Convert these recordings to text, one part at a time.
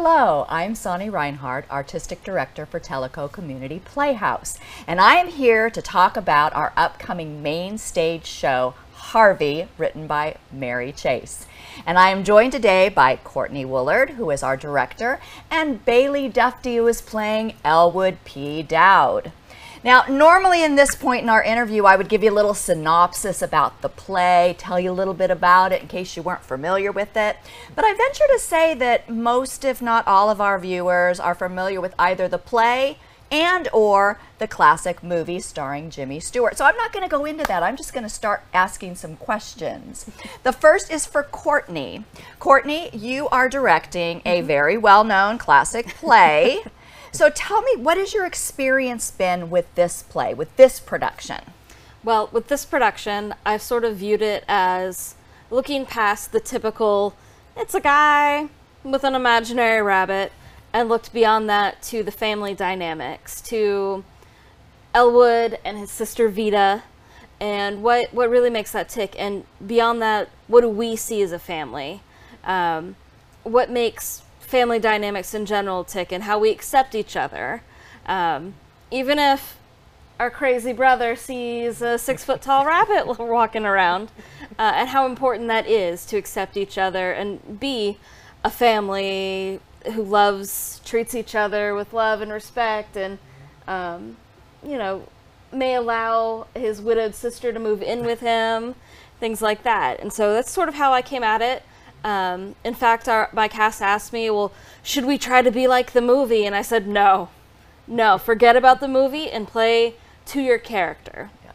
Hello, I'm Sonny Reinhardt, Artistic Director for Tellico Community Playhouse, and I am here to talk about our upcoming main stage show, Harvey, written by Mary Chase. And I am joined today by Courtney Woolard, who is our director, and Bailey Dufty, who is playing Elwood P. Dowd. Now, normally in this point in our interview, I would give you a little synopsis about the play, tell you a little bit about it in case you weren't familiar with it. But I venture to say that most, if not all of our viewers are familiar with either the play and or the classic movie starring Jimmy Stewart. So I'm not going to go into that. I'm just going to start asking some questions. The first is for Courtney. Courtney, you are directing a very well-known classic play. So tell me, what has your experience been with this play, with this production? Well, with this production, I've sort of viewed it as looking past the typical, it's a guy with an imaginary rabbit, and looked beyond that to the family dynamics, to Elwood and his sister Vita, and what really makes that tick. And beyond that, what do we see as a family? What makes family dynamics in general tick, and how we accept each other. Even if our crazy brother sees a 6-foot-tall rabbit walking around, and how important that is to accept each other and be a family who treats each other with love and respect, and you know, may allow his widowed sister to move in with him, things like that. And so that's sort of how I came at it. In fact, my cast asked me, well, should we try to be like the movie? And I said, no, forget about the movie and play to your character. Yeah.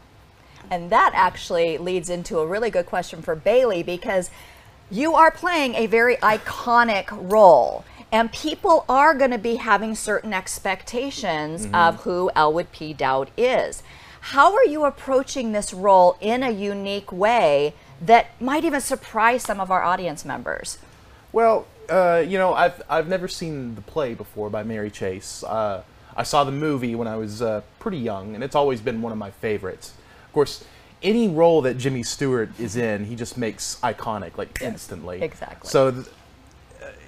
And that actually leads into a really good question for Bailey, because you are playing a very iconic role, and people are going to be having certain expectations of who Elwood P. Dowd is. How are you approaching this role in a unique way that might even surprise some of our audience members? Well, you know, I've never seen the play before by Mary Chase. I saw the movie when I was pretty young, and it's always been one of my favorites. Of course, any role that Jimmy Stewart is in, he just makes iconic, like instantly. Exactly. So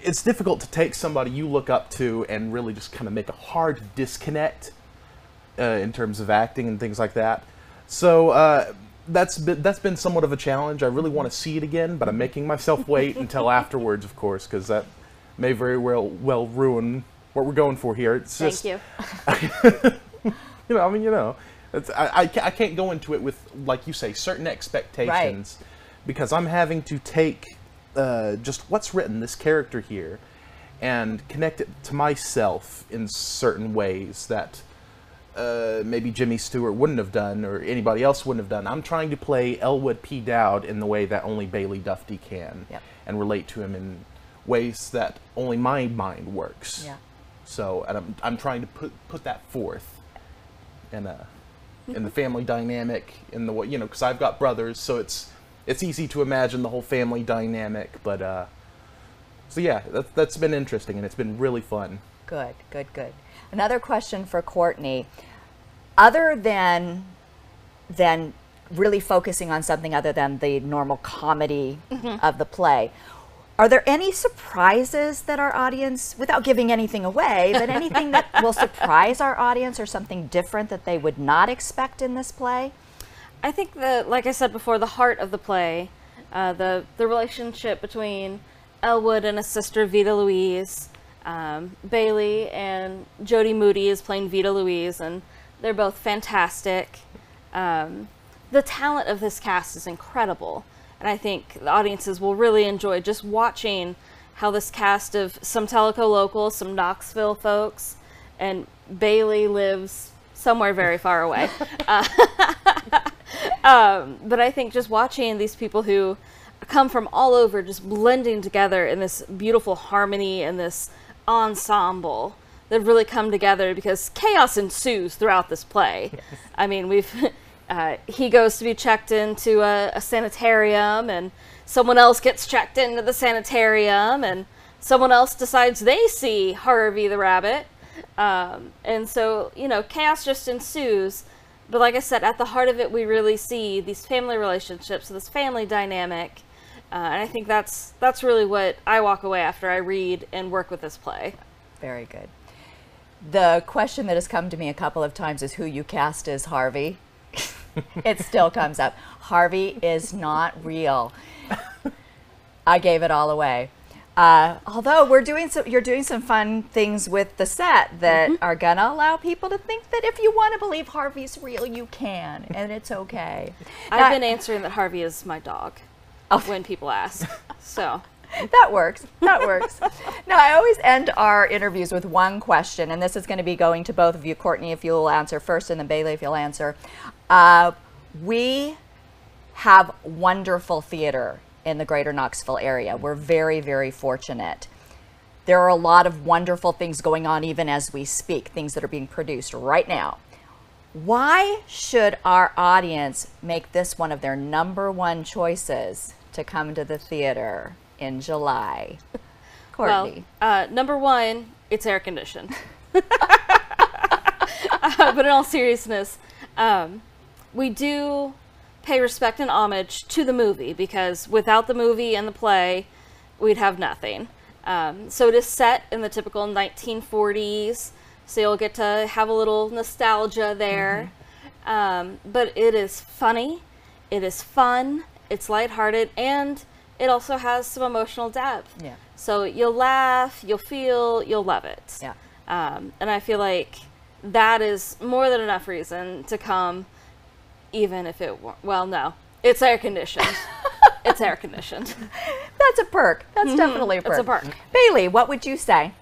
it's difficult to take somebody you look up to and really just kind of make a hard disconnect in terms of acting and things like that. So that's been somewhat of a challenge. I really want to see it again, but I'm making myself wait until afterwards, of course, because that may very well ruin what we're going for here. It's just, Thank you. You know, I mean, you know, I can't go into it with, like you say, certain expectations, right, because I'm having to take just what's written, this character here, and connect it to myself in certain ways that maybe Jimmy Stewart wouldn't have done, or anybody else wouldn't have done. I'm trying to play Elwood P. Dowd in the way that only Bailey Dufty can, yep, and relate to him in ways that only my mind works. Yeah. So, and I'm trying to put that forth in the family dynamic, in the way, you know, because I've got brothers, so it's easy to imagine the whole family dynamic. But so yeah, that's been interesting, and it's been really fun. Good, good, good. Another question for Courtney. Other than really focusing on something other than the normal comedy of the play, are there any surprises that our audience, without giving anything away, but anything that will surprise our audience, or something different that they would not expect in this play? I think that, like I said before, the heart of the play, the relationship between Elwood and his sister Vita Louise, Bailey and Jodie Moody is playing Vita Louise, and they're both fantastic. The talent of this cast is incredible, and I think the audiences will really enjoy just watching how this cast of some Tellico locals, some Knoxville folks, and Bailey lives somewhere very far away. But I think just watching these people who come from all over just blending together in this beautiful harmony and this ensemble that really come together, because chaos ensues throughout this play. Yes. I mean, he goes to be checked into a sanitarium, and someone else gets checked into the sanitarium, and someone else decides they see Harvey the rabbit. And so, you know, chaos just ensues. But like I said, at the heart of it, we really see these family relationships, this family dynamic, And I think that's really what I walk away after I read and work with this play. Very good. The question that has come to me a couple of times is who you cast as Harvey. It still comes up. Harvey is not real. I gave it all away. Although you're doing some fun things with the set that are gonna allow people to think that if you want to believe Harvey's real, you can, and it's okay. I've been answering that Harvey is my dog when people ask. So that works. That works. Now, I always end our interviews with one question, and this is going to be going to both of you. Courtney, if you'll answer first, and then Bailey, if you'll answer. We have wonderful theater in the greater Knoxville area. We're very, very fortunate. There are a lot of wonderful things going on even as we speak, things that are being produced right now. Why should our audience make this one of their #1 choices to come to the theater in July? Courtney. Well, #1, it's air conditioned. But in all seriousness, we do pay respect and homage to the movie, because without the movie and the play, we'd have nothing. So it is set in the typical 1940s, so you'll get to have a little nostalgia there. But it is funny, it is fun, it's lighthearted, and it also has some emotional depth. Yeah. So you'll laugh, you'll feel, you'll love it. Yeah. And I feel like that is more than enough reason to come, even if it weren't. Well, no, it's air conditioned. It's air conditioned. That's a perk. That's definitely a perk. It's a perk. Bailey, what would you say?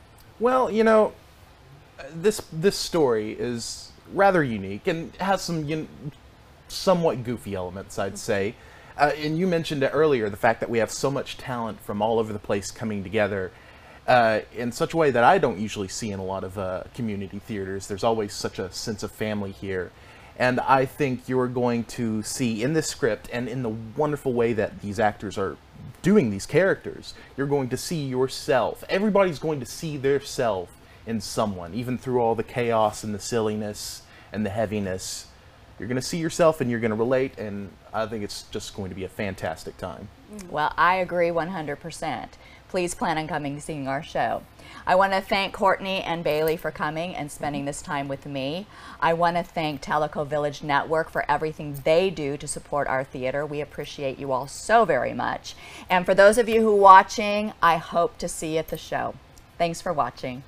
Well, you know, this story is rather unique and has some somewhat goofy elements, I'd say. And you mentioned it earlier, the fact that we have so much talent from all over the place coming together in such a way that I don't usually see in a lot of community theaters. There's always such a sense of family here. And I think you're going to see in this script, and in the wonderful way that these actors are doing these characters, you're going to see yourself. Everybody's going to see their self in someone, even through all the chaos and the silliness and the heaviness. You're going to see yourself and you're going to relate, and I think it's just going to be a fantastic time. Well, I agree 100%. Please plan on coming and seeing our show. I want to thank Courtney and Bailey for coming and spending this time with me. I want to thank Tellico Village Network for everything they do to support our theater. We appreciate you all so very much. And for those of you who are watching, I hope to see you at the show. Thanks for watching.